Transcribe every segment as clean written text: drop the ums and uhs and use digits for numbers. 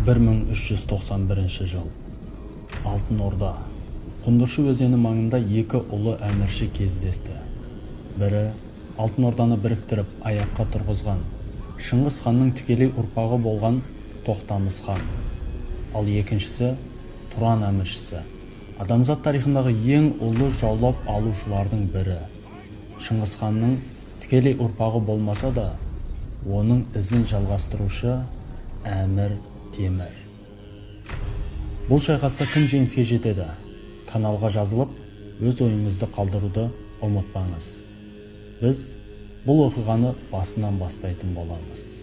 1391 жыл. Алтын Орда. Құндыршы өзені маңында екі ұлы әмірші кездесті. Бірі Алтын Орданы біріктіріп аяққа тұрғызған Шыңғыс ханның тікелей ұрпағы болған Тоқтамыс хан. Ал екіншісі Тұран әміршісі. Адамзат тарихындағы ең ұлы жаулап алушылардың бірі. Шыңғыс ханның тікелей ұрпағы болмаса да, оның ізін жалғастырушы Әмір Темір. Бұл шайқаста кім жеңіске жетеді? Каналға жазылып, өз ойыңызды қалдыруды ұмытпаңыз. Біз бұл оқиғаны басынан бастайтын боламыз.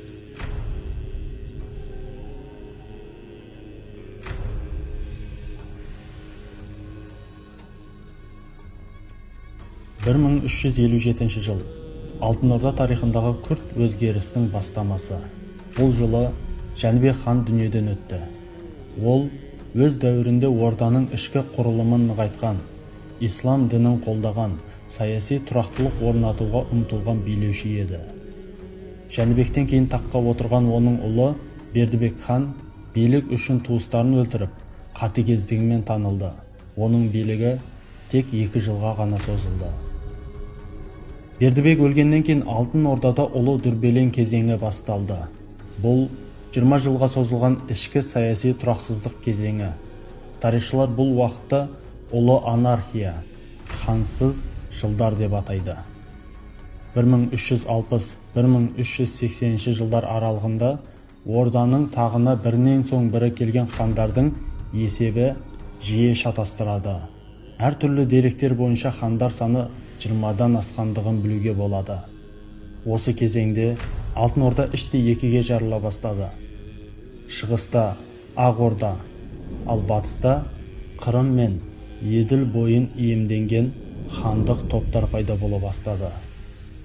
(1357 жыл). Алтын Орда тарихындағы күрт өзгерістің бастамасы. Бұл жылы Жәнібек хан дүниеден өтті. Ол өз дәуірінде орданың ішкі құрылымын нығайтқан, ислам дінін қолдаған, саяси тұрақтылық орнатуға ұмтылған билеуші еді. Жәнібектен кейін таққа отырған оның ұлы Бердібек хан билік үшін туыстарын өлтіріп, қатыгездігімен танылды. Оның билігі тек 2 жылға ғана созылды. Бердібек өлгеннен кейін Алтын Ордада ұлы дүрбелең кезеңі басталды. Бұл 20 жылға созылған ішкі саяси тұрақсыздық кезеңі. Тарихшылар бұл уақытты ұлы анархия, хансыз жылдар деп атайды. 1360-1380 жылдар аралығында орданың тағына бірінен соң бірі келген хандардың есебі жиі шатастырады. Әртүрлі деректер бойынша хандар саны 20-дан асқандығын білуге болады. Осы кезеңде Алтын Орда іштей екіге жарыла бастады. Шығыста Ақ Орда, ал батыста Қырым мен Еділ бойын иемденген хандық топтар пайда бола бастады.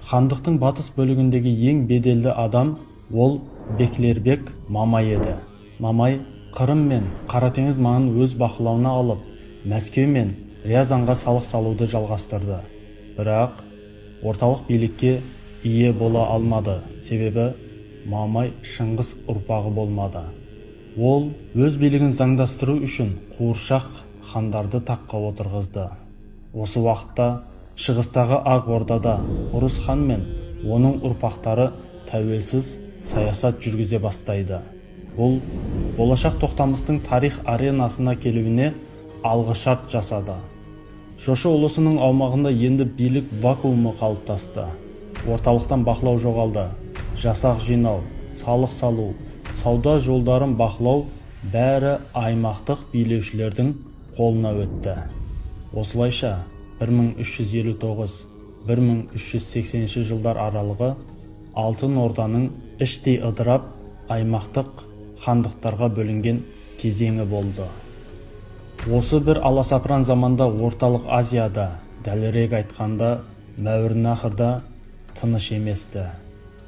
Хандықтың батыс бөлігіндегі ең беделді адам ол Беклербек Мамай еді. Мамай Қырым мен Қаратеңіз маңын өз бақылауына алып, Мәскеу мен Рязанға салық салуды жалғастырды. Бірақ орталық билікке ие бола алмады, себебі Мамай Шыңғыс ұрпағы болмады. Ол өз билігін заңдастыру үшін қуыршақ хандарды таққа отырғызды. Осы уақытта шығыстағы Ақ Ордада Ұрыс хан мен оның ұрпақтары тәуелсіз саясат жүргізе бастайды. Бұл болашақ Тоқтамыстың тарих аренасына келуіне алғышарт жасады. Жошы ұлысының аумағында енді билік вакуумы қалыптасты. Орталықтан бақылау жоғалды. Жасақ жинау, салық салу, сауда жолдарын бақылау бәрі аймақтық билеушілердің қолына өтті. Осылайша 1359-1380 жылдар аралығы Алтын Орданың іштей ыдырап аймақтық хандықтарға бөлінген кезеңі болды. Осы бір аласапыран заманда орталық Азияда, дәлірек айтқанда Мәуереннахрда тыныш еместі.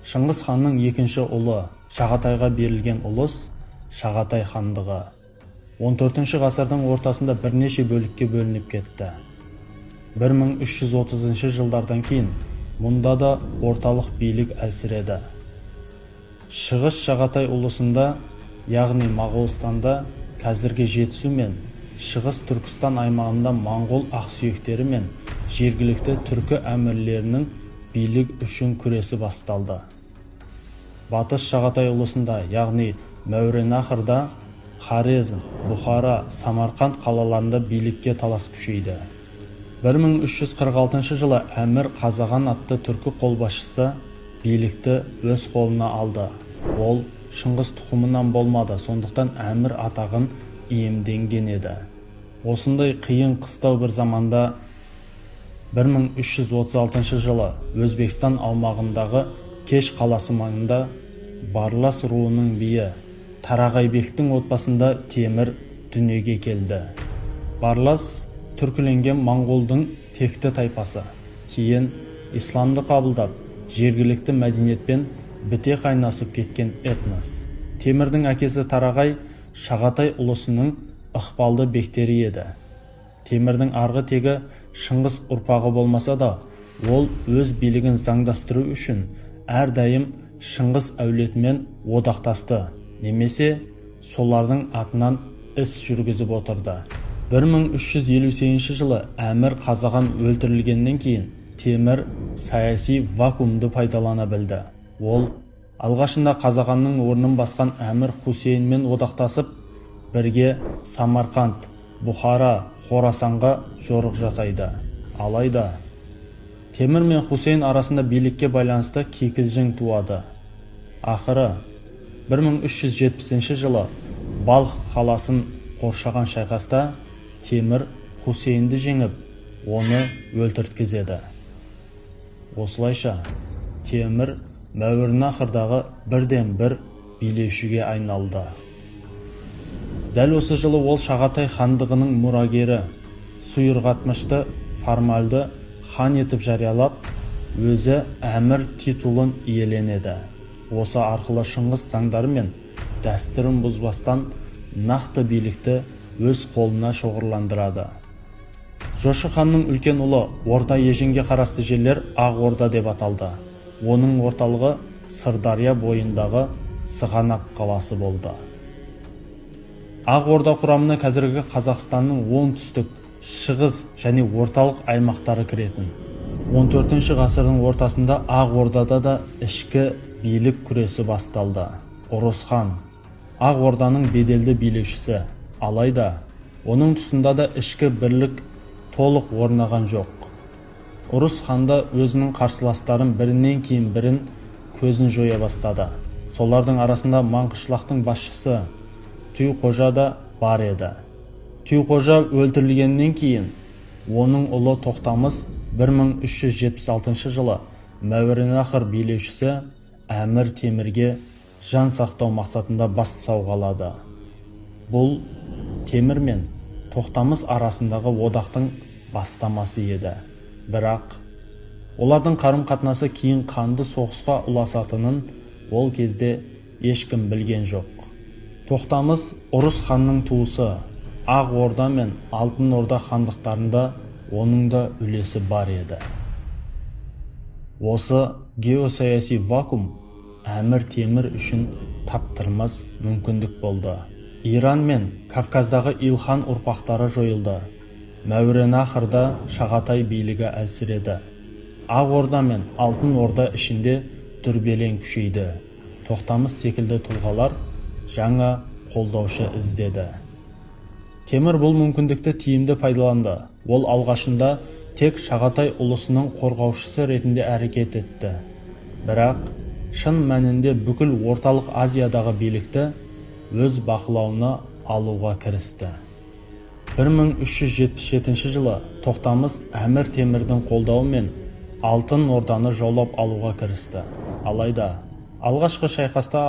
Шыңғыс ханның екінші ұлы Шағатайға берілген ұлыс Шағатай хандығы 14 ғасырдың ортасында бірнеше бөлікке бөлініп кетті. 1330 жылдардан кейін мұнда да орталық билік әлсіреді. Шығыс Шағатай ұлысында, яғни Моғолстанда қазіргі Жетісу мен Шығыс Түркістан аймағында моңғол ақсүйектері мен жергілікті түркі әмірлерінің билік үшін күресі басталды. Батыс Шағатай ұлысында, яғни Мәуереннахрда, Хорезм, Бұхара, Самарқанд қалаларында билікке талас күшейді. 1346 жылы Әмір Қазаған атты түркі қолбасшысы билікті өз қолына алды. Ол Шыңғыс тұқымынан болмады, сондықтан Әмір атағын иемденген еді. Осындай қиын қыстау бір заманда 1336 жылы Өзбекстан аумағындағы Кеш қаласы маңында Барлас руының биі Тарағайбектің отбасында Темір дүниеге келді. Барлас түркіленген моңғолдың текті тайпасы. Кейін исламды қабылдап, жергілікті мәдениетпен біте қайнасып кеткен этнос. Темірдің әкесі Тарағай Шағатай ұлысының ықпалды бектері еді. Темірдің арғы тегі Шыңғыс ұрпағы болмаса да, ол өз билігін заңдастыру үшін әрдайым Шыңғыс әулетімен одақтасты, немесе солардың атынан іс жүргізіп отырды. 1358 жылы Әмір Қазаған өлтірілгеннен кейін Темір саяси вакуумды пайдалана білді. Ол алғашында Қазағанның орнын басқан Әмір Хусейнмен одақтасып, бірге Самарқанд, Бұхара, Хорасанға жорық жасайды. Алайда Темір мен Хусейн арасында билікке байланысты кикілжің туады. Ақыры 1370 жылы Балх қаласын қоршаған шайқаста Темір Хусейнді жеңіп, оны өлтірткізеді. Осылайша Темір Мәуереннахрдағы бірден-бір билеушіге айналды. Дәл осы жылы ол Шағатай хандығының мұрагері Сұйырғатмышты формальды хан етіп жариялап, өзі әмір титулын иеленеді. Осы арқылы Шыңғыс заңдары мен дәстүрін бұзбастан нақты билікті өз қолына шоғырландырады. Жошы ханның үлкен ұлы Орда еженге қарасты жерлер Ақ Орда деп аталды. Оның орталығы Сырдария бойындағы Сығанақ қаласы болды. Ақ Орда құрамына қазіргі Қазақстанның оңтүстік, шығыс және орталық аймақтары кіретін. 14 ғасырдың ортасында Ақ Ордада да ішкі билік күресі басталды. Ұрыс хан Ақ Орданың беделді билеушісі, алайда оның тұсында да ішкі бірлік толық орнаған жоқ. Ұрыс ханда өзінің қарсыластарын бірінен кейін бірін көзін жоя бастады. Солардың арасында Маңғышлақтың басшысы Түйқожа да бар еді. Түйқожа өлтірілгеннен кейін оның ұлы Тоқтамыс 1376 жылы Мәуереннахр билеушісі Әмір Темірге жан сақтау мақсатында бас сауғалады. Бұл Темір мен Тоқтамыс арасындағы одақтың бастамасы еді. Бірақ олардың қарым-қатынасы кейін қанды соғысқа ұласатынын ол кезде ешкім білген жоқ. Тоқтамыс Ұрыс ханның туысы, Ақ Орда мен Алтын Орда хандықтарында оның да үлесі бар еді. Осы геосаяси вакуум Әмір Темір үшін таптырмас мүмкіндік болды. Иран мен Кавказдағы Илхан ұрпақтары жойылды. Мәуереннахрда Шағатай билігі әлсіреді. Ақ Орда мен Алтын Орда ішінде дүрбелең күшейді. Тоқтамыс секілді тұлғалар жаңа қолдаушы іздеді. Темір бұл мүмкіндікті тиімді пайдаланды. Ол алғашында тек Шағатай ұлысының қорғаушысы ретінде әрекет етті. Бірақ шын мәнінде бүкіл орталық Азиядағы билікті өз бақылауына алуға кірісті. 1377 жылы Тоқтамыс Әмір Темірдің қолдауымен Алтын Орданы жаулап алуға кірісті. Алайда алғашқы шайқаста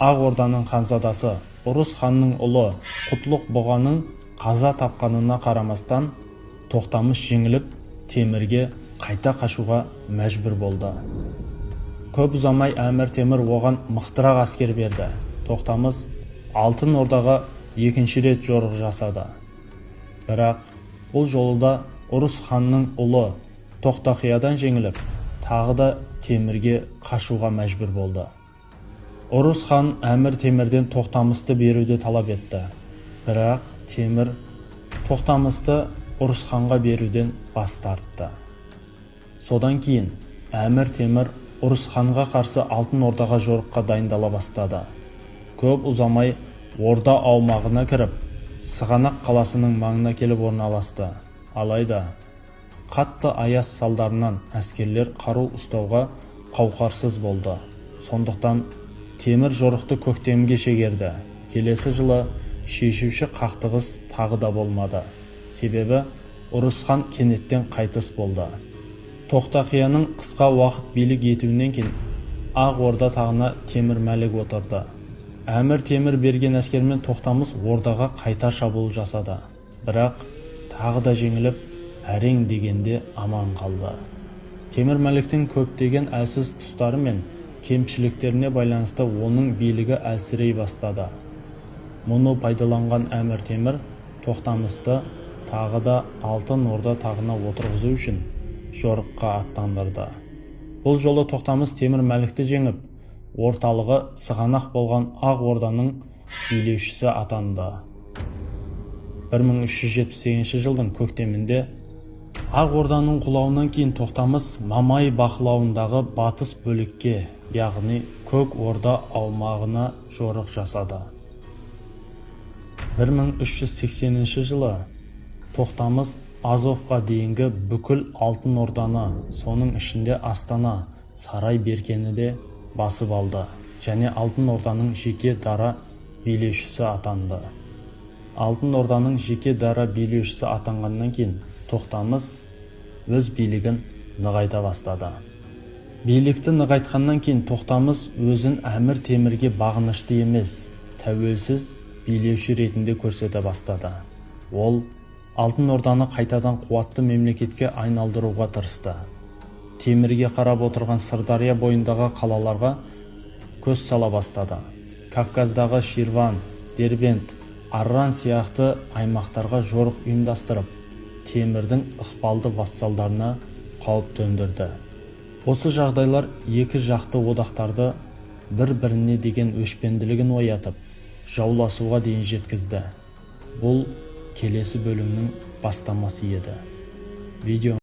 Ақ Орданың ханзадасы Ұрыс ханның ұлы Құтлық Бұғаның қаза тапқанына қарамастан Тоқтамыс жеңіліп Темірге қайта қашуға мәжбүр болды. Көп ұзамай Әмір Темір оған мықтырақ әскер берді. Тоқтамыс Алтын Ордаға екінші рет жорық жасады. Бірақ бұл жолы да Ұрыс ханның ұлы Тоқтақиядан жеңіліп, тағы да Темірге қашуға мәжбүр болды. Ұрыс хан Әмір Темірден Тоқтамысты беруді талап етті. Бірақ Темір Тоқтамысты Ұрыс ханға беруден бас тартты. Содан кейін Әмір Темір Ұрыс ханға қарсы Алтын Ордаға жорыққа дайындала бастады. Көп ұзамай Орда аумағына кіріп, Сығанақ қаласының маңына келіп орналасты. Алайда қатты аяз салдарынан әскерлер қару ұстауға қауқарсыз болды. Сондықтан Темір жорықты көктемге шегерді. Келесі жылы шешуші қақтығыс тағы да болмады. Себебі Ұрыс хан кенеттен қайтыс болды. Тоқтақияның қысқа уақыт билік етуінен кейін Ақ Орда тағына Темір Мәлік отырды. Әмір Темір берген әскермен Тоқтамыс Ордаға қайта шабуыл жасады. Бірақ тағы да жеңіліп, әрең дегенде аман қалды. Темір Мәліктің көптеген әлсіз тұстары мен кемшіліктеріне байланысты оның билігі әлсірей бастады. Мұны пайдаланған Әмір Темір Тоқтамысты тағы да Алтын Орда тағына отырғызу үшін жорыққа аттандырды. Бұл жолы Тоқтамыс Темір Мәлікті жеңіп, орталығы Сығанақ болған Ақ Орданың билеушісі атанды. 1378 жылдың көктемінде Ақ Орданың құлауынан кейін Тоқтамыс Мамай бақылауындағы батыс бөлікке, яғни Көк Орда аумағына жорық жасады. 1380 жылы Тоқтамыс Азовқа дейінгі бүкіл Алтын Орданы, соның ішінде Астана, Сарай Беркені де басып алды және Алтын Орданың жеке дара билеушісі атанды. Алтын Орданың жеке дара билеушісі атанғаннан кейін Тоқтамыс өз билігін нығайта бастады. Билікті нығайтқаннан кейін Тоқтамыс өзін Әмір Темірге бағынышты емес, тәуелсіз билеуші ретінде көрсете бастады. Ол Алтын Орданы қайтадан қуатты мемлекетке айналдыруға тырысты. Темірге қарап отырған Сырдария бойындағы қалаларға көз сала бастады. Кавказдағы Ширван, Дербент, Арран сияқты аймақтарға жорық ұйымдастырып, Темірдің ықпалды вассалдарына қауіп төндірді. Осы жағдайлар екі жақты одақтарды бір-біріне деген өшпенділігін оятып, жауласуға дейін жеткізді. Бұл келесі бөлімнің бастамасы еді. Видео